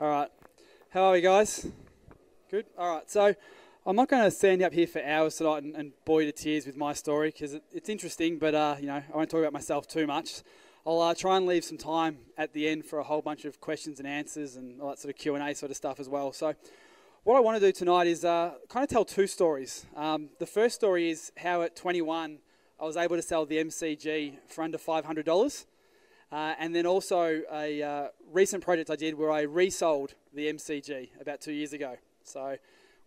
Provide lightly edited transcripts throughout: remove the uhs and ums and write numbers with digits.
All right. How are we, guys? Good? All right. So I'm not going to stand up here for hours tonight and bore you to tears with my story because it's interesting, but, I won't talk about myself too much. I'll try and leave some time at the end for a whole bunch of questions and answers and all that sort of Q&A sort of stuff as well. So what I want to do tonight is kind of tell two stories. The first story is how at 21 I was able to sell the MCG for under $500. And then also a recent project I did where I resold the MCG about 2 years ago. So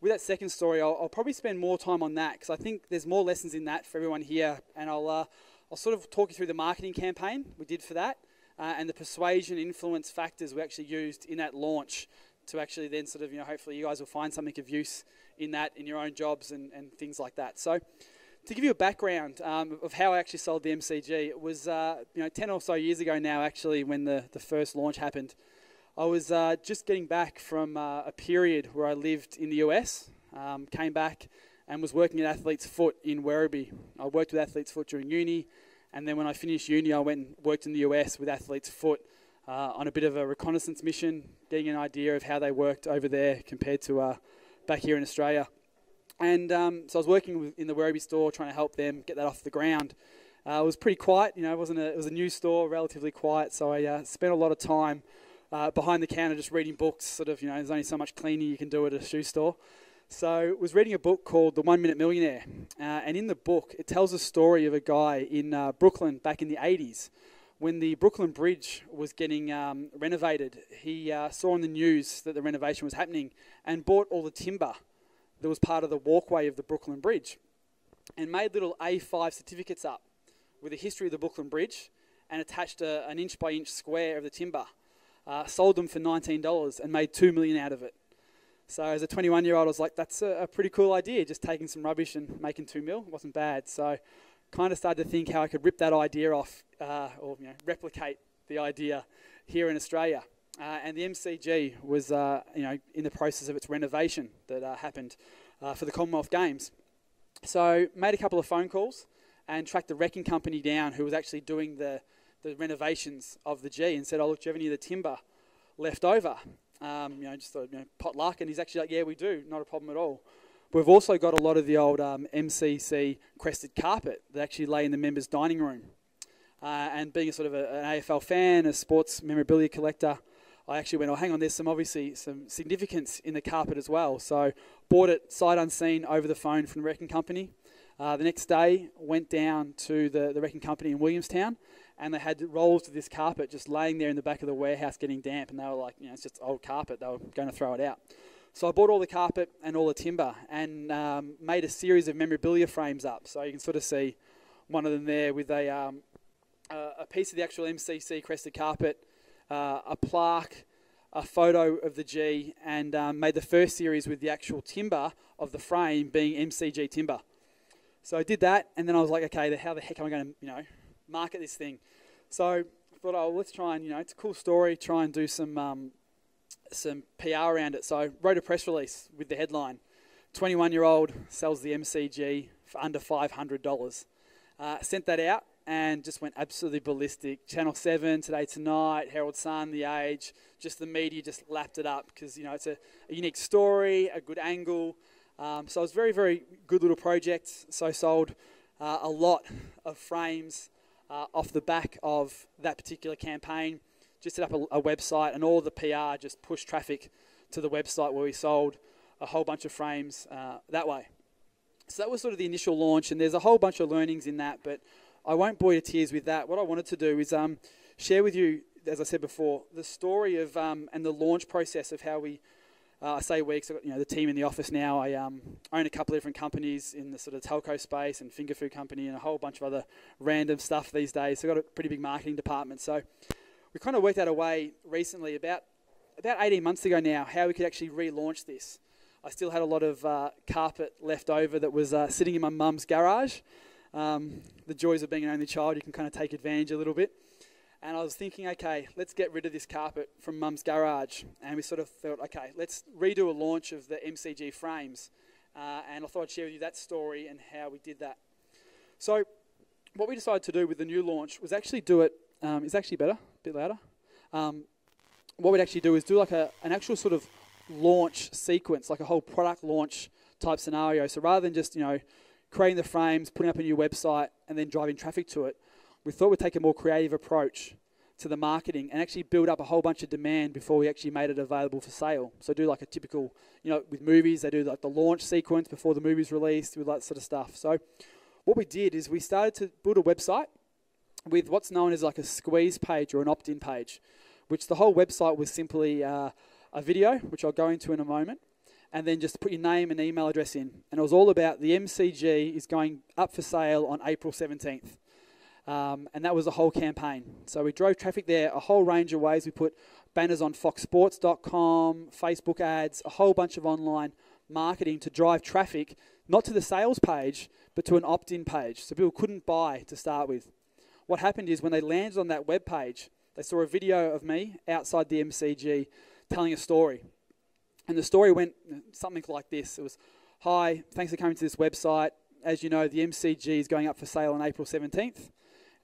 with that second story, I'll probably spend more time on that because I think there's more lessons in that for everyone here. And I'll sort of talk you through the marketing campaign we did for that and the persuasion influence factors we actually used in that launch to actually then sort of, hopefully you guys will find something of use in that in your own jobs and things like that. So to give you a background of how I actually sold the MCG, it was 10 or so years ago now actually when the first launch happened. I was just getting back from a period where I lived in the US, came back and was working at Athlete's Foot in Werribee. I worked with Athlete's Foot during uni, and then when I finished uni I went and worked in the US with Athlete's Foot on a bit of a reconnaissance mission, getting an idea of how they worked over there compared to back here in Australia. And so I was working in the Werribee store trying to help them get that off the ground. It was pretty quiet, it was a new store, relatively quiet, so I spent a lot of time behind the counter just reading books, sort of, there's only so much cleaning you can do at a shoe store. So I was reading a book called The 1 Minute Millionaire, and in the book it tells a story of a guy in Brooklyn back in the 80s. When the Brooklyn Bridge was getting renovated, he saw on the news that the renovation was happening and bought all the timber that was part of the walkway of the Brooklyn Bridge and made little A5 certificates up with a history of the Brooklyn Bridge and attached an inch-by-inch square of the timber. Sold them for $19 and made $2 million out of it. So as a 21-year-old, I was like, that's a pretty cool idea, just taking some rubbish and making $2 million. It wasn't bad. So kind of started to think how I could rip that idea off or replicate the idea here in Australia. And the MCG was, in the process of its renovation that happened for the Commonwealth Games. So made a couple of phone calls and tracked the wrecking company down who was actually doing the renovations of the G and said, oh, look, do you have any of the timber left over? Just thought, pot luck. And he's actually like, yeah, we do. Not a problem at all. We've also got a lot of the old MCC crested carpet that actually lay in the members' dining room. And being a sort of an AFL fan, a sports memorabilia collector, I actually went, oh, hang on, there's obviously some significance in the carpet as well. So bought it sight unseen over the phone from the wrecking company. The next day, went down to the wrecking company in Williamstown, and they had rolls of this carpet just laying there in the back of the warehouse getting damp, and they were like, it's just old carpet. They were going to throw it out. So I bought all the carpet and all the timber and made a series of memorabilia frames up. So you can sort of see one of them there with a piece of the actual MCC crested carpet, a plaque, a photo of the G, and made the first series with the actual timber of the frame being MCG timber. So I did that, and then I was like, okay, how the heck am I going to, market this thing? So I thought, oh, let's try and, it's a cool story, try and do some PR around it. So I wrote a press release with the headline, 21-year-old sells the MCG for under $500. Sent that out and just went absolutely ballistic. Channel 7, Today Tonight, Herald Sun, The Age, just the media just lapped it up because, it's a unique story, a good angle. So it was a very, very good little project. So I sold a lot of frames off the back of that particular campaign. Just set up a website, and all the PR just pushed traffic to the website where we sold a whole bunch of frames that way. So that was sort of the initial launch, and there's a whole bunch of learnings in that, but I won't bore you to tears with that. What I wanted to do is share with you, as I said before, the story of and the launch process of how we, I say we, because I've got the team in the office now. I own a couple of different companies in the sort of telco space and finger food company and a whole bunch of other random stuff these days. So I've got a pretty big marketing department. So we kind of worked out a way recently, about 18 months ago now, how we could actually relaunch this. I still had a lot of carpet left over that was sitting in my mum's garage. The joys of being an only child, you can kind of take advantage a little bit. And I was thinking, okay, let's get rid of this carpet from mum's garage. And we sort of thought, okay, let's redo a launch of the MCG frames. And I thought I'd share with you that story and how we did that. So what we decided to do with the new launch was actually do it, is actually better, a bit louder. what we'd actually do is do like an actual sort of launch sequence, like a whole product launch type scenario. So rather than just, creating the frames, putting up a new website, and then driving traffic to it, we thought we'd take a more creative approach to the marketing and actually build up a whole bunch of demand before we actually made it available for sale. So do like a typical, with movies, they do like the launch sequence before the movie's released, with that sort of stuff. So what we did is we started to build a website with what's known as like a squeeze page or an opt-in page, which the whole website was simply a video, which I'll go into in a moment, and then just put your name and email address in. And it was all about the MCG is going up for sale on April 17th. And that was the whole campaign. So we drove traffic there a whole range of ways. We put banners on foxsports.com, Facebook ads, a whole bunch of online marketing to drive traffic, not to the sales page, but to an opt-in page. So people couldn't buy to start with. What happened is when they landed on that web page, they saw a video of me outside the MCG telling a story. And the story went something like this. It was, "Hi, thanks for coming to this website. As you know, the MCG is going up for sale on April 17th.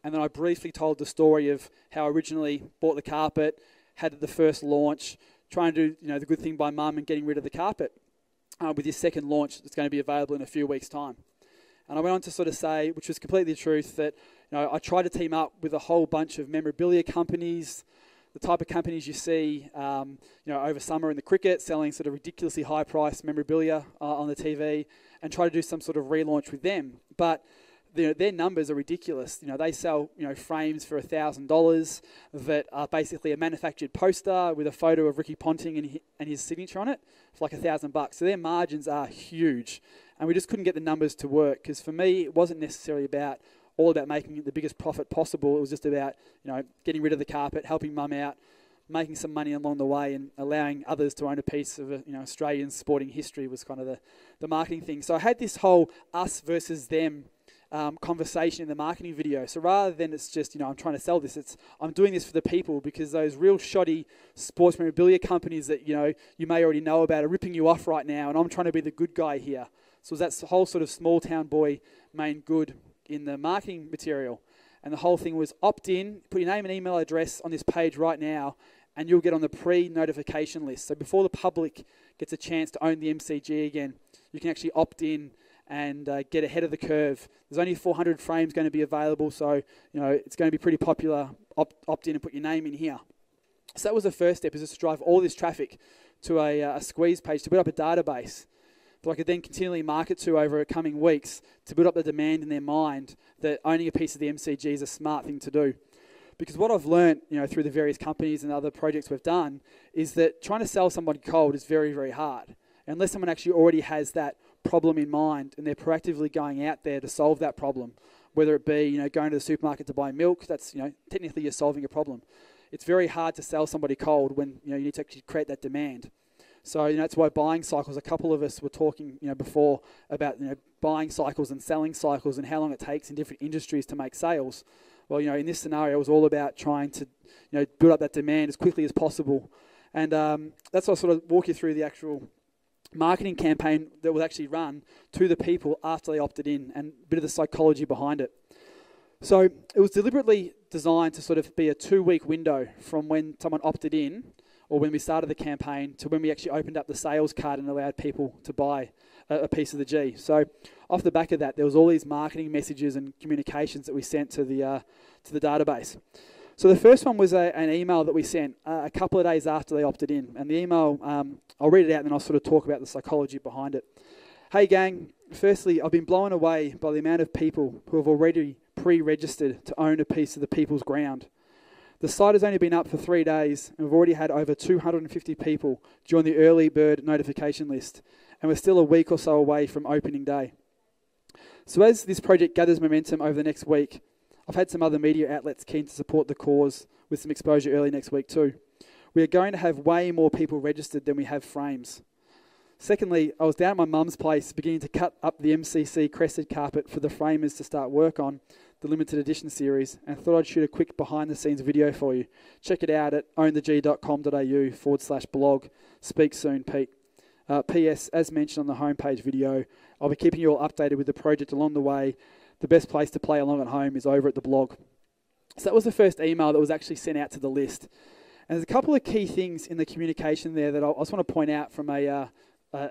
And then I briefly told the story of how I originally bought the carpet, had the first launch, trying to do the good thing by mum and getting rid of the carpet. With this second launch that's going to be available in a few weeks' time." And I went on to sort of say, which was completely the truth, that I tried to team up with a whole bunch of memorabilia companies, the type of companies you see over summer in the cricket, selling sort of ridiculously high-priced memorabilia on the TV, and try to do some sort of relaunch with them. But their numbers are ridiculous. They sell frames for $1,000 that are basically a manufactured poster with a photo of Ricky Ponting and his signature on it for like $1,000. So their margins are huge, and we just couldn't get the numbers to work. Because for me, it wasn't necessarily all about making the biggest profit possible. It was just about getting rid of the carpet, helping mum out, making some money along the way, and allowing others to own a piece of Australian sporting history was kind of the marketing thing. So I had this whole us versus them conversation in the marketing video. So rather than it's just, I'm trying to sell this, I'm doing this for the people, because those real shoddy sports memorabilia companies that, you may already know about are ripping you off right now, and I'm trying to be the good guy here. So that's the whole sort of small town boy main good in the marketing material. And the whole thing was opt in, put your name and email address on this page right now, and you'll get on the pre-notification list. So before the public gets a chance to own the MCG again, you can actually opt in and get ahead of the curve. There's only 400 frames going to be available, so it's going to be pretty popular. Opt in and put your name in here. So that was the first step, is just to drive all this traffic to a squeeze page to build up a database that I could then continually market to over coming weeks to build up the demand in their mind that owning a piece of the MCG is a smart thing to do. Because what I've learned, through the various companies and other projects we've done, is that trying to sell somebody cold is very, very hard. Unless someone actually already has that problem in mind and they're proactively going out there to solve that problem, whether it be going to the supermarket to buy milk, that's technically you're solving a problem. It's very hard to sell somebody cold when you need to actually create that demand. So that's why buying cycles, a couple of us were talking before about buying cycles and selling cycles and how long it takes in different industries to make sales. Well, in this scenario, it was all about trying to build up that demand as quickly as possible. And that's why I sort of walk you through the actual marketing campaign that was actually run to the people after they opted in, and a bit of the psychology behind it. So it was deliberately designed to sort of be a 2-week window from when someone opted in, or when we started the campaign, to when we actually opened up the sales card and allowed people to buy a piece of the G. So off the back of that, there was all these marketing messages and communications that we sent to the database. So the first one was an email that we sent a couple of days after they opted in. And the email, I'll read it out and then I'll sort of talk about the psychology behind it. "Hey gang, firstly, I've been blown away by the amount of people who have already pre-registered to own a piece of the people's ground. The site has only been up for 3 days and we've already had over 250 people join the early bird notification list, and we're still a week or so away from opening day. So as this project gathers momentum over the next week, I've had some other media outlets keen to support the cause with some exposure early next week too. We are going to have way more people registered than we have frames. Secondly, I was down at my mum's place beginning to cut up the MCC crested carpet for the framers to start work on the limited edition series, and thought I'd shoot a quick behind the scenes video for you. Check it out at owntheg.com.au/blog. Speak soon, Pete. P.S. As mentioned on the homepage video, I'll be keeping you all updated with the project along the way. The best place to play along at home is over at the blog." So that was the first email that was actually sent out to the list. And there's a couple of key things in the communication there that I just want to point out from a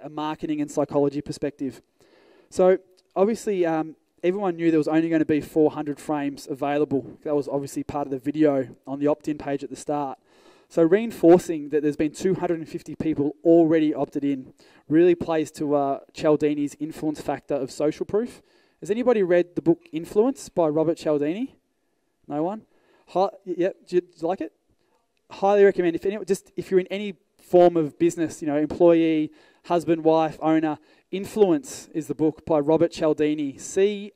marketing and psychology perspective. So obviously, everyone knew there was only going to be 400 frames available. That was obviously part of the video on the opt-in page at the start. So reinforcing that there's been 250 people already opted in really plays to Cialdini's influence factor of social proof. Has anybody read the book Influence by Robert Cialdini? No one? Yep. Do you like it? Highly recommend. If you're in any form of business, employee, husband, wife, owner, Influence is the book by Robert Cialdini. Cialdini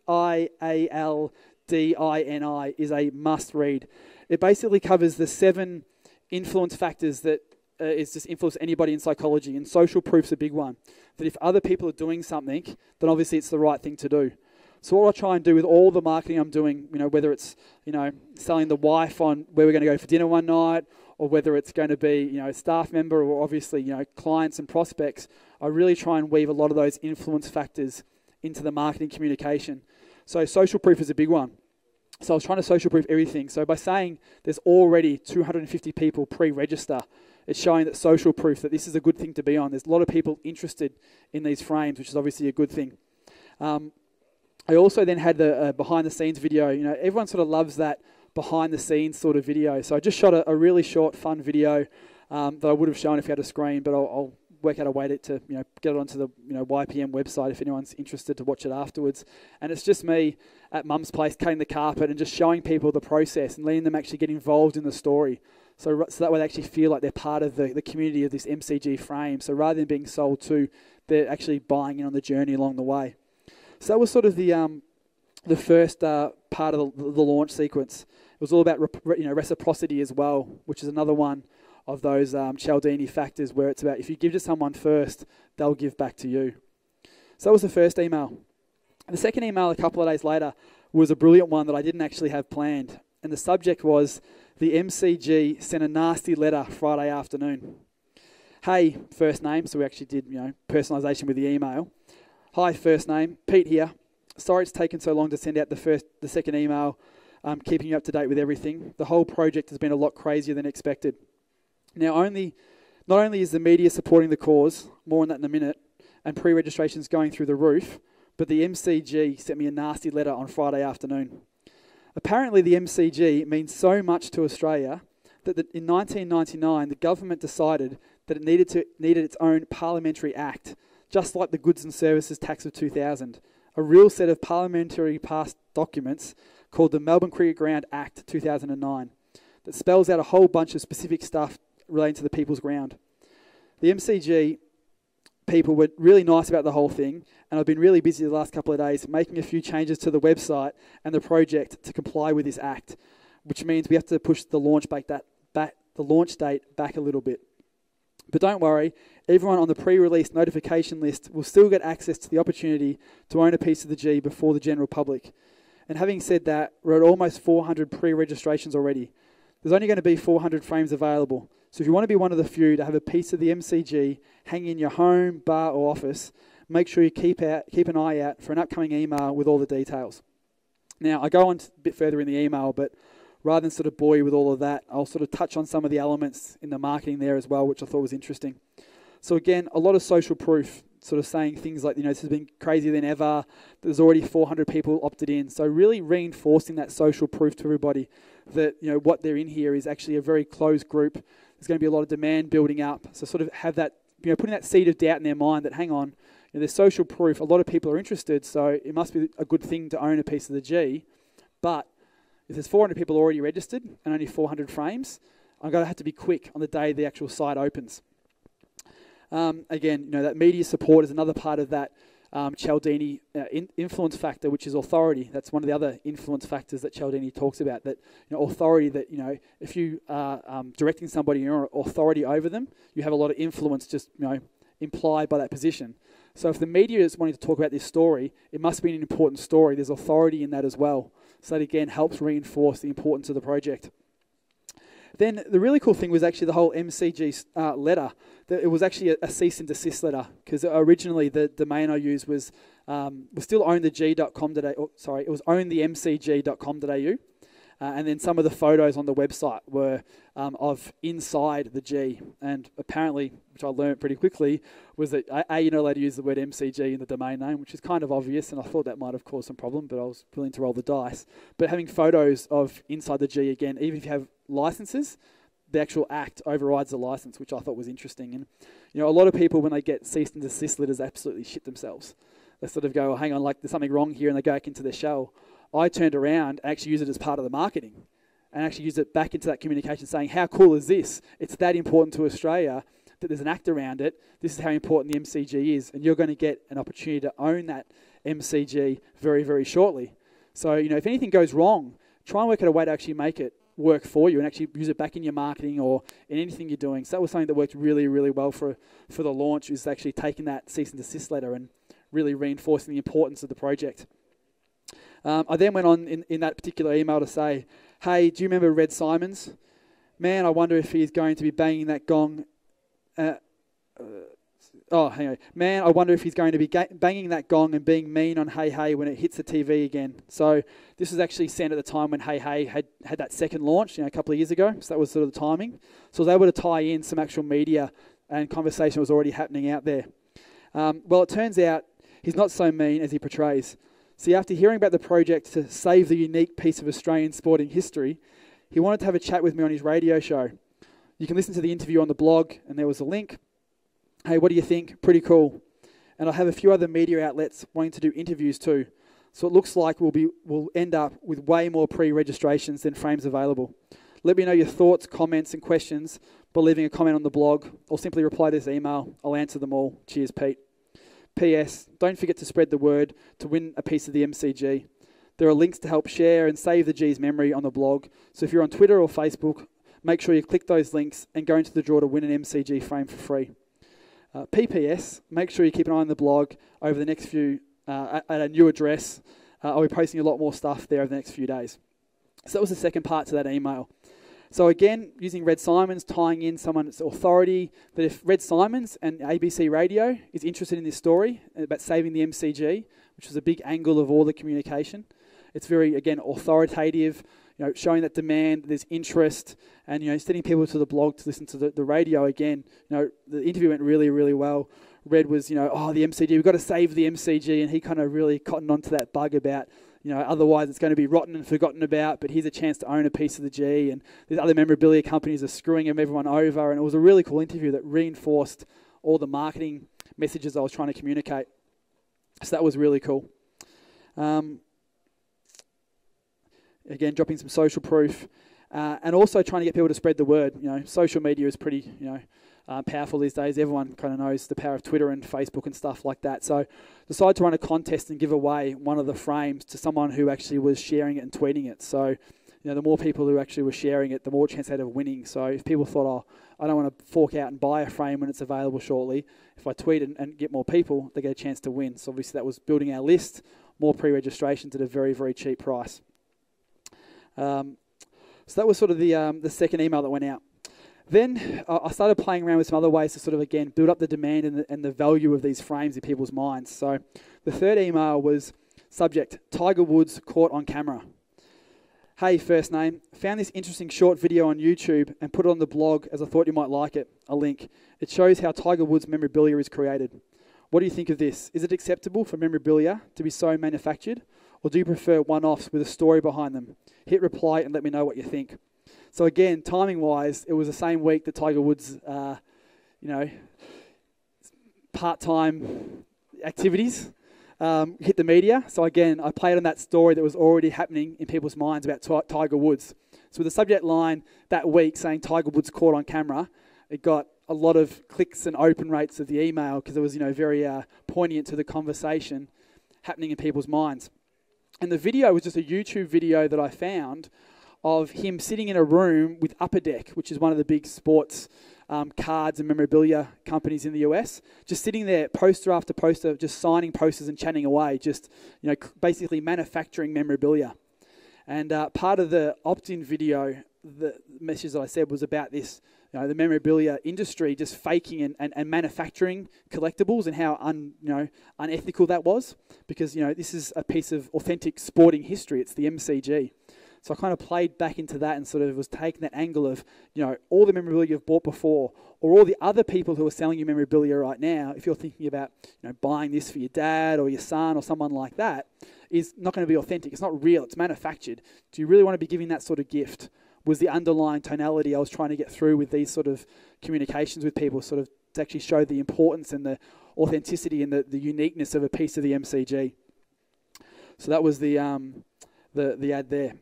is a must read. It basically covers the 7 influence factors that is just influence anybody in psychology, and social proof's a big one. That if other people are doing something, then obviously it's the right thing to do. So what I try and do with all the marketing I'm doing, whether it's, selling the wife on where we're going to go for dinner one night, or whether it's going to be, a staff member, or obviously, clients and prospects, I really try and weave a lot of those influence factors into the marketing communication. So social proof is a big one. So I was trying to social proof everything. So by saying there's already 250 people pre-register, it's showing that social proof, that this is a good thing to be on. There's a lot of people interested in these frames, which is obviously a good thing. I also then had the behind-the-scenes video. Everyone sort of loves that behind-the-scenes sort of video. So I just shot a really short, fun video that I would have shown if you had a screen, but I'll work out a way to get it onto the YPM website if anyone's interested to watch it afterwards. And it's just me at Mum's place cutting the carpet and just showing people the process and letting them actually get involved in the story. So that way they actually feel like they're part of the community of this MCG frame. So rather than being sold to, they're actually buying in on the journey along the way. So that was sort of the first part of the launch sequence. It was all about reciprocity as well, which is another one of those Cialdini factors where it's about if you give to someone first, they'll give back to you. So that was the first email. The second email a couple of days later was a brilliant one that I didn't actually have planned. And the subject was, the MCG sent a nasty letter Friday afternoon. Hey, first name. So we actually did personalisation with the email. Hi, first name, Pete here. Sorry it's taken so long to send out the second email. Keeping you up to date with everything. The whole project has been a lot crazier than expected. Now, not only is the media supporting the cause, more on that in a minute, and pre-registration's going through the roof, but the MCG sent me a nasty letter on Friday afternoon. Apparently, the MCG means so much to Australia that in 1999, the government decided that it needed its own parliamentary act, just like the Goods and Services Tax of 2000, a real set of parliamentary passed documents called the Melbourne Cricket Ground Act 2009 that spells out a whole bunch of specific stuff relating to the people's ground. The MCG people were really nice about the whole thing, and I've been really busy the last couple of days making a few changes to the website and the project to comply with this act, which means we have to push the launch date back a little bit. But don't worry, everyone on the pre-release notification list will still get access to the opportunity to own a piece of the G before the general public. And having said that, we're at almost 400 pre-registrations already. There's only going to be 400 frames available. So if you want to be one of the few to have a piece of the MCG hanging in your home, bar or office, make sure you keep an eye out for an upcoming email with all the details. Now, I go on a bit further in the email, but rather than sort of bore you with all of that, I'll sort of touch on some of the elements in the marketing there as well, which I thought was interesting. So again, a lot of social proof, sort of saying things like, this has been crazier than ever. There's already 400 people opted in. So really reinforcing that social proof to everybody that, what they're in here is actually a very closed group. There's going to be a lot of demand building up. So sort of have that, putting that seed of doubt in their mind that, hang on, there's social proof. A lot of people are interested, so it must be a good thing to own a piece of the G. But if there's 400 people already registered and only 400 frames, I'm going to have to be quick on the day the actual site opens. Again, that media support is another part of that Cialdini influence factor, which is authority. That's one of the other influence factors that Cialdini talks about, that authority, that if you are directing somebody, you're authority over them, you have a lot of influence just implied by that position. So if the media is wanting to talk about this story, it must be an important story. There's authority in that as well. So that again helps reinforce the importance of the project. Then the really cool thing was actually the whole MCG letter. It was actually a cease and desist letter, because originally the domain I used was still owntheg.com.au. It was ownthemcg.com.au. And then some of the photos on the website were of inside the G. And apparently, which I learned pretty quickly, was that you're not allowed to use the word MCG in the domain name, which is kind of obvious, and I thought that might have caused some problem, but I was willing to roll the dice. But having photos of inside the G, again, even if you have licenses, the actual act overrides the license, which I thought was interesting. And a lot of people, when they get cease and desist letters, absolutely shit themselves. They sort of go, oh, hang on, like there's something wrong here, and they go back into their shell. I turned around and actually used it as part of the marketing and actually used it back into that communication, saying, how cool is this? It's that important to Australia that there's an act around it. This is how important the MCG is, and you're going to get an opportunity to own that MCG very, very shortly. So, if anything goes wrong, try and work out a way to actually make it work for you and actually use it back in your marketing or in anything you're doing. So that was something that worked really, really well for the launch, is actually taking that cease and desist letter and really reinforcing the importance of the project. I then went on in that particular email to say, hey, do you remember Red Simons? Man, I wonder if he's going to be banging that gong. Man, I wonder if he's going to be banging that gong and being mean on Hey Hey when it hits the TV again. So this was actually sent at the time when Hey Hey had that second launch, a couple of years ago. So that was sort of the timing. So I was able to tie in some actual media and conversation was already happening out there. Well, it turns out he's not so mean as he portrays. See, after hearing about the project to save the unique piece of Australian sporting history, he wanted to have a chat with me on his radio show. You can listen to the interview on the blog, and there was a link. Hey, what do you think? Pretty cool. And I have a few other media outlets wanting to do interviews too. So it looks like we'll end up with way more pre-registrations than frames available. Let me know your thoughts, comments, and questions by leaving a comment on the blog, or simply reply to this email. I'll answer them all. Cheers, Pete. P.S. Don't forget to spread the word to win a piece of the MCG. There are links to help share and save the G's memory on the blog. So if you're on Twitter or Facebook, make sure you click those links and go into the draw to win an MCG frame for free. PPS, make sure you keep an eye on the blog over the next few, at a new address. I'll be posting a lot more stuff there over the next few days. So that was the second part to that email. So again, using Red Simons, tying in someone's authority, that if Red Simons and ABC Radio is interested in this story about saving the MCG, which was a big angle of all the communication, it's very, again, authoritative, showing that demand, there's interest, and, sending people to the blog to listen to the radio again. The interview went really, really well. Red was, the MCG, we've got to save the MCG, and he kind of really cottoned onto that bug about, otherwise it's going to be rotten and forgotten about, but here's a chance to own a piece of the G, and these other memorabilia companies are screwing everyone over, and it was a really cool interview that reinforced all the marketing messages I was trying to communicate. So that was really cool. Again, dropping some social proof, and also trying to get people to spread the word. Social media is pretty, powerful these days. Everyone kind of knows the power of Twitter and Facebook and stuff like that. So decided to run a contest and give away one of the frames to someone who actually was sharing it and tweeting it. So, the more people who actually were sharing it, the more chance they had of winning. So if people thought, oh, I don't want to fork out and buy a frame when it's available shortly, if I tweet and get more people, they get a chance to win. So obviously that was building our list, more pre-registrations at a very, very cheap price. So that was sort of the second email that went out. Then I started playing around with some other ways to sort of, again, build up the demand and the value of these frames in people's minds. So the third email was subject, Tiger Woods caught on camera. Hey, first name, found this interesting short video on YouTube and put it on the blog as I thought you might like it, a link. It shows how Tiger Woods memorabilia is created. What do you think of this? Is it acceptable for memorabilia to be so manufactured, or do you prefer one-offs with a story behind them? Hit reply and let me know what you think. So again, timing-wise, it was the same week that Tiger Woods, part-time activities hit the media. So again, I played on that story that was already happening in people's minds about Tiger Woods. So with the subject line that week saying Tiger Woods caught on camera, it got a lot of clicks and open rates of the email because it was, very poignant to the conversation happening in people's minds. And the video was just a YouTube video that I found of him sitting in a room with Upper Deck, which is one of the big sports cards and memorabilia companies in the US, just sitting there, poster after poster, just signing posters and chatting away, just basically manufacturing memorabilia. And part of the opt-in video, the message that I said was about this, the memorabilia industry just faking and manufacturing collectibles and how unethical that was, because this is a piece of authentic sporting history. It's the MCG. So I kind of played back into that and sort of was taking that angle of, all the memorabilia you've bought before, or all the other people who are selling you memorabilia right now, if you're thinking about, buying this for your dad or your son or someone like that, is not going to be authentic. It's not real. It's manufactured. Do you really want to be giving that sort of gift? Was the underlying tonality I was trying to get through with these sort of communications with people, sort of to actually show the importance and the authenticity and the uniqueness of a piece of the MCG. So that was the ad there.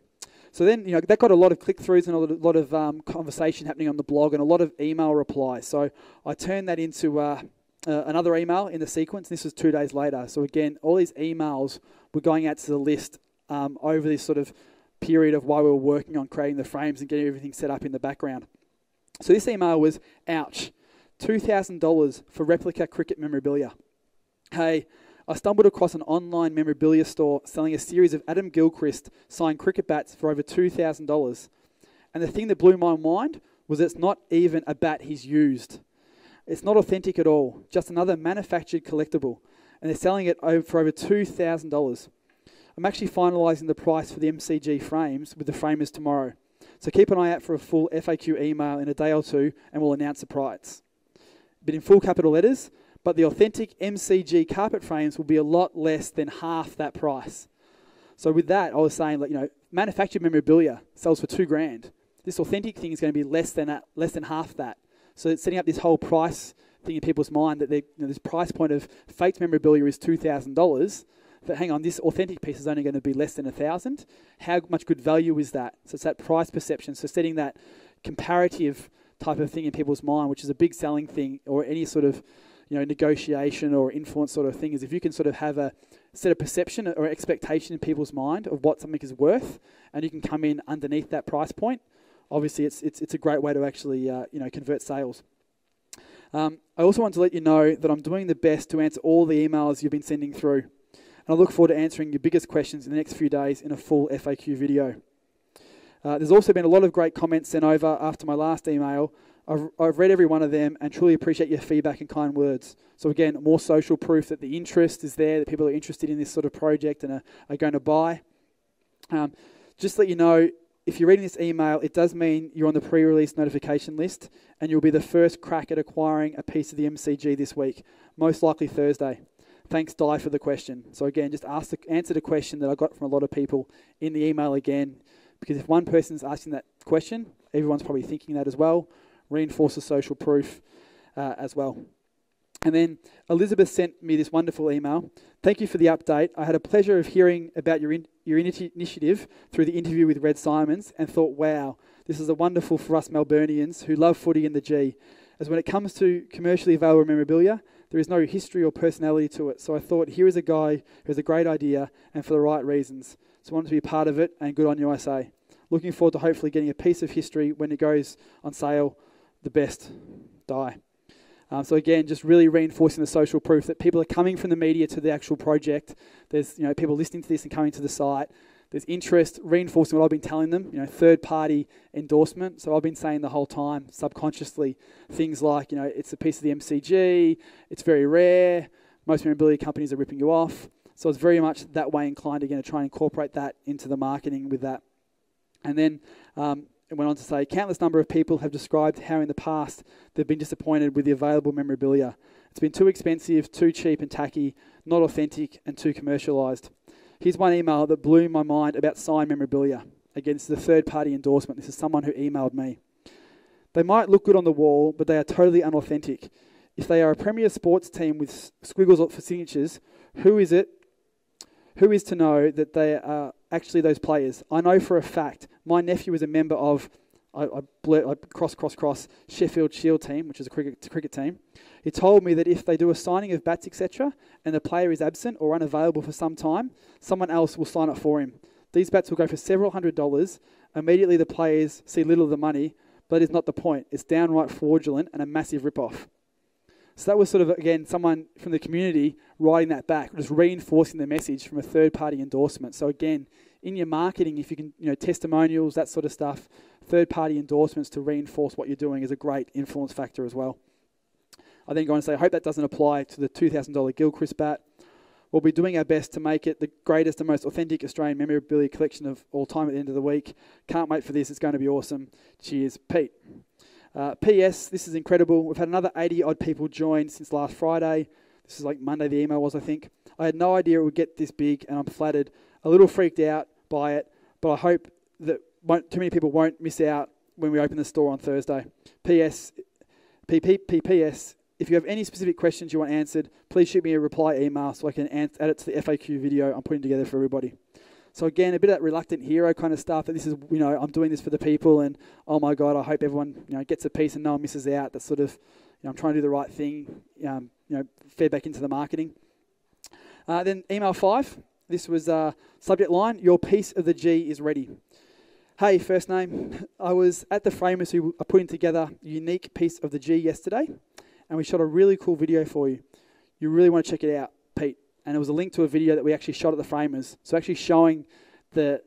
So then, that got a lot of click-throughs and a lot of conversation happening on the blog and a lot of email replies. So I turned that into another email in the sequence. This was 2 days later. So again, all these emails were going out to the list over this sort of period of while we were working on creating the frames and getting everything set up in the background. So this email was, ouch, $2,000 for replica cricket memorabilia. Hey, I stumbled across an online memorabilia store selling a series of Adam Gilchrist signed cricket bats for over $2,000. And the thing that blew my mind was it's not even a bat he's used. It's not authentic at all, just another manufactured collectible. And they're selling it for over $2,000. I'm actually finalising the price for the MCG frames with the framers tomorrow. So keep an eye out for a full FAQ email in a day or two and we'll announce the price. But in full capital letters, but the authentic MCG carpet frames will be a lot less than half that price. So with that, I was saying, manufactured memorabilia sells for $2,000. This authentic thing is going to be less than half that. So it's setting up this whole price thing in people's mind that this price point of faked memorabilia is $2,000. But hang on, this authentic piece is only going to be less than $1,000. How much good value is that? So it's that price perception. So setting that comparative type of thing in people's mind, which is a big selling thing, or any sort of negotiation or influence sort of thing, is if you can sort of have a set of perception or expectation in people's mind of what something is worth, and you can come in underneath that price point. Obviously, it's a great way to actually convert sales. I also want to let you know that I'm doing the best to answer all the emails you've been sending through. And I look forward to answering your biggest questions in the next few days in a full FAQ video. There's also been a lot of great comments sent over after my last email. I've read every one of them and truly appreciate your feedback and kind words. So again, more social proof that the interest is there, that people are interested in this sort of project and are going to buy. Just to let you know, if you're reading this email, it does mean you're on the pre-release notification list and you'll be the first crack at acquiring a piece of the MCG this week, most likely Thursday. Thanks, Di, for the question. So again, just answer the question that I got from a lot of people in the email again, because if one person's asking that question, everyone's probably thinking that as well. Reinforce the social proof as well. And then Elizabeth sent me this wonderful email. Thank you for the update. I had a pleasure of hearing about your initiative through the interview with Red Simons and thought, wow, this is wonderful for us Melburnians who love footy in the G. As when it comes to commercially available memorabilia, there is no history or personality to it. So I thought, here is a guy who has a great idea and for the right reasons. So I wanted to be a part of it, and good on you, I say. Looking forward to hopefully getting a piece of history when it goes on sale. The best, Di. So again, just really reinforcing the social proof that people are coming from the media to the actual project. There's people listening to this and coming to the site. There's interest, reinforcing what I've been telling them, third-party endorsement. So I've been saying the whole time, subconsciously, things like, it's a piece of the MCG, it's very rare, most memorabilia companies are ripping you off. So I was very much that way inclined again to try and incorporate that into the marketing with that. And then it went on to say, countless number of people have described how in the past they've been disappointed with the available memorabilia. It's been too expensive, too cheap and tacky, not authentic and too commercialised. Here's one email that blew my mind about signed memorabilia. Again, this is a third-party endorsement. This is someone who emailed me. They might look good on the wall, but they are totally unauthentic. If they are a premier sports team with squiggles for signatures, who is to know that they are actually those players? I know for a fact. My nephew is a member of, I cross Sheffield Shield team, which is a cricket team. He told me that if they do a signing of bats, etc., and the player is absent or unavailable for some time, someone else will sign up for him. These bats will go for several $100s. Immediately the players see little of the money, but that is not the point. It's downright fraudulent and a massive rip-off. So that was sort of, again, someone from the community writing that back, just reinforcing the message from a third-party endorsement. So again, in your marketing, if you can, testimonials, that sort of stuff, third-party endorsements to reinforce what you're doing is a great influence factor as well. I then go on to say, I hope that doesn't apply to the $2,000 Gilchrist bat. We'll be doing our best to make it the greatest and most authentic Australian memorabilia collection of all time at the end of the week. Can't wait for this. It's going to be awesome. Cheers, Pete. P.S. This is incredible. We've had another 80-odd people join since last Friday. This is like Monday the email was, I think. I had no idea it would get this big, and I'm flattered. A little freaked out by it, but I hope that too many people won't miss out when we open the store on Thursday. P.S. P.P.P.P.S. If you have any specific questions you want answered, please shoot me a reply email so I can add it to the FAQ video I'm putting together for everybody. So again, a bit of that reluctant hero kind of stuff, that this is, I'm doing this for the people, and oh my God, I hope everyone, gets a piece and no one misses out. That's sort of, I'm trying to do the right thing, fed back into the marketing. Then email 5, this was subject line, your piece of the G is ready. Hey, first name, I was at the framers who are putting together a unique piece of the G yesterday, and we shot a really cool video for you. You really want to check it out, Pete. And it was a link to a video that we actually shot at the framers. So actually showing the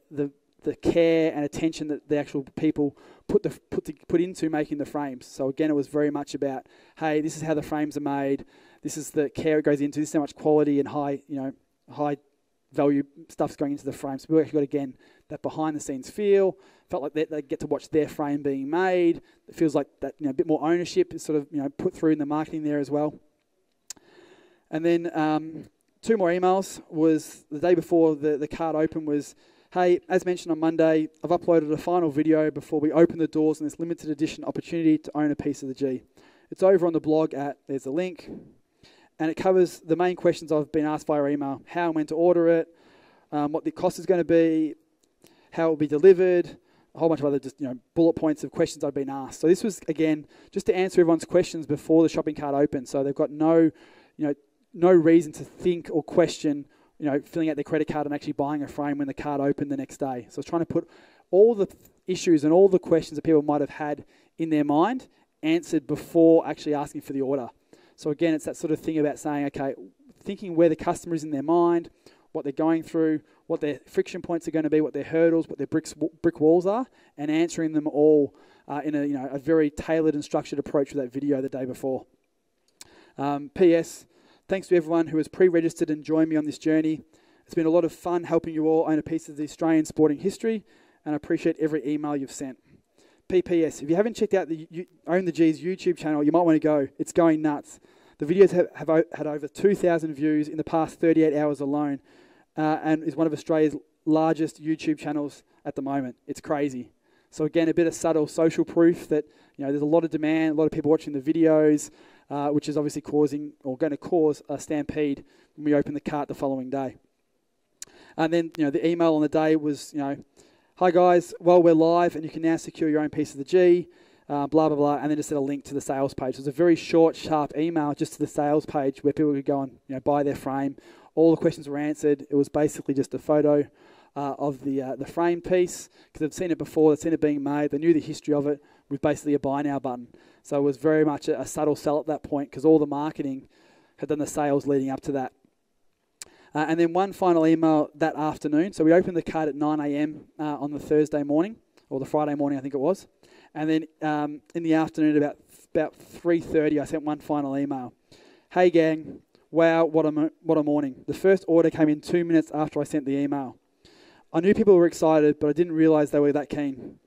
care and attention that the actual people put into making the frames. So again, it was very much about, hey, this is how the frames are made. This is the care it goes into. This is how much quality and high value stuff's going into the frames. So we actually got, again, that behind the scenes feel. Felt like they get to watch their frame being made. It feels like that, a bit more ownership is sort of, put through in the marketing there as well. And then 2 more emails was the day before the card open was, hey, as mentioned on Monday, I've uploaded a final video before we open the doors on this limited edition opportunity to own a piece of the G. It's over on the blog there's a link, and it covers the main questions I've been asked via email: how and when to order it, what the cost is going to be, how it will be delivered, a whole bunch of other just bullet points of questions I've been asked. So this was, again, just to answer everyone's questions before the shopping cart opens. So they've got no reason to think or question, filling out their credit card and actually buying a frame when the card opened the next day. So I was trying to put all the issues and all the questions that people might have had in their mind answered before actually asking for the order. So again, it's that sort of thing about saying, okay, thinking where the customer is in their mind, what they're going through, what their friction points are going to be, what their hurdles, what their brick walls are, and answering them all in a very tailored and structured approach with that video the day before. P.S. Thanks to everyone who has pre-registered and joined me on this journey. It's been a lot of fun helping you all own a piece of the Australian sporting history, and I appreciate every email you've sent. P.P.S. If you haven't checked out the Own the G's YouTube channel, you might want to go. It's going nuts. The videos have had over 2,000 views in the past 38 hours alone, and is one of Australia's largest YouTube channels at the moment. It's crazy. So again, a bit of subtle social proof that there's a lot of demand, a lot of people watching the videos, which is obviously causing or going to cause a stampede when we open the cart the following day. And then the email on the day was hi guys, well, we're live and you can now secure your own piece of the G, blah blah blah, and then just a link to the sales page. So it was a very short, sharp email just to the sales page where people could go and buy their frame. All the questions were answered. It was basically just a photo of the frame piece, because they'd seen it before, they'd seen it being made, they knew the history of it, with basically a buy now button. So it was very much a subtle sell at that point, because all the marketing had done the sales leading up to that. And then one final email that afternoon. So we opened the cart at 9 a.m. On the Thursday morning, or the Friday morning I think it was. And then in the afternoon about 3:30 I sent one final email. Hey gang, wow, what a morning. The first order came in 2 minutes after I sent the email. I knew people were excited, but I didn't realise they were that keen.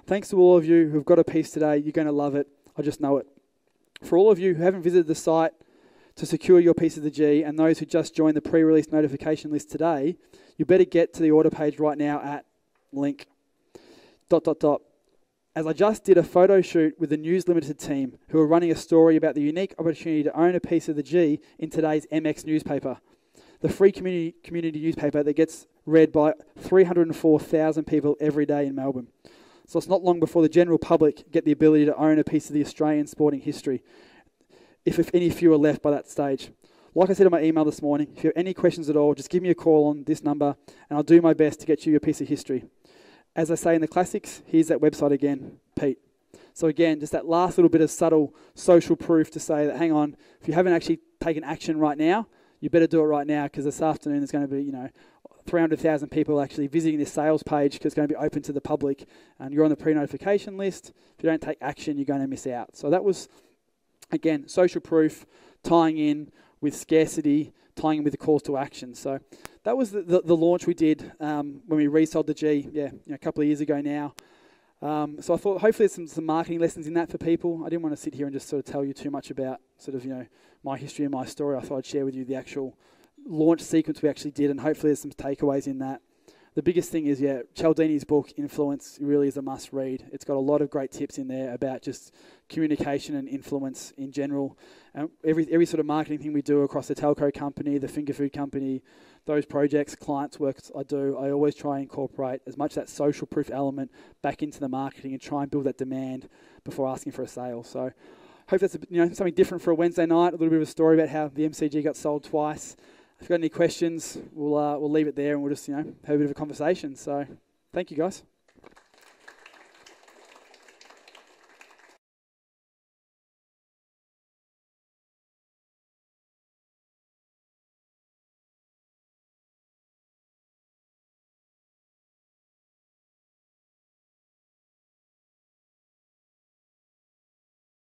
Thanks to all of you who've got a piece today. You're going to love it. I just know it. For all of you who haven't visited the site to secure your piece of the G, and those who just joined the pre-release notification list today, you better get to the order page right now at link ... As I just did a photo shoot with the News Limited team who are running a story about the unique opportunity to own a piece of the G in today's MX newspaper, the free community newspaper that gets read by 304,000 people every day in Melbourne. So it's not long before the general public get the ability to own a piece of the Australian sporting history, if any few are left by that stage. Like I said in my email this morning, if you have any questions at all, just give me a call on this number and I'll do my best to get you a piece of history. As I say in the classics, here's that website again, Pete. So again, just that last little bit of subtle social proof to say that, hang on, if you haven't actually taken action right now, you better do it right now, because this afternoon there's going to be, 300,000 people actually visiting this sales page, because it's going to be open to the public, and you're on the pre-notification list. If you don't take action, you're going to miss out. So that was, again, social proof, tying in with scarcity, tying in with the calls to action. So that was the launch we did when we resold the G, a couple of years ago now. So I thought hopefully there's some marketing lessons in that for people. I didn't want to sit here and just sort of tell you too much about sort of, my history and my story. I thought I'd share with you the actual launch sequence we actually did, and hopefully there's some takeaways in that. The biggest thing is, Cialdini's book, Influence, really is a must read. It's got a lot of great tips in there about just communication and influence in general. And every sort of marketing thing we do across the telco company, the finger food company, those projects, clients' work I do, I always try and incorporate as much of that social proof element back into the marketing and try and build that demand before asking for a sale. So hope that's something different for a Wednesday night, a little bit of a story about how the MCG got sold twice. If you've got any questions, we'll leave it there and we'll just have a bit of a conversation. So thank you, guys.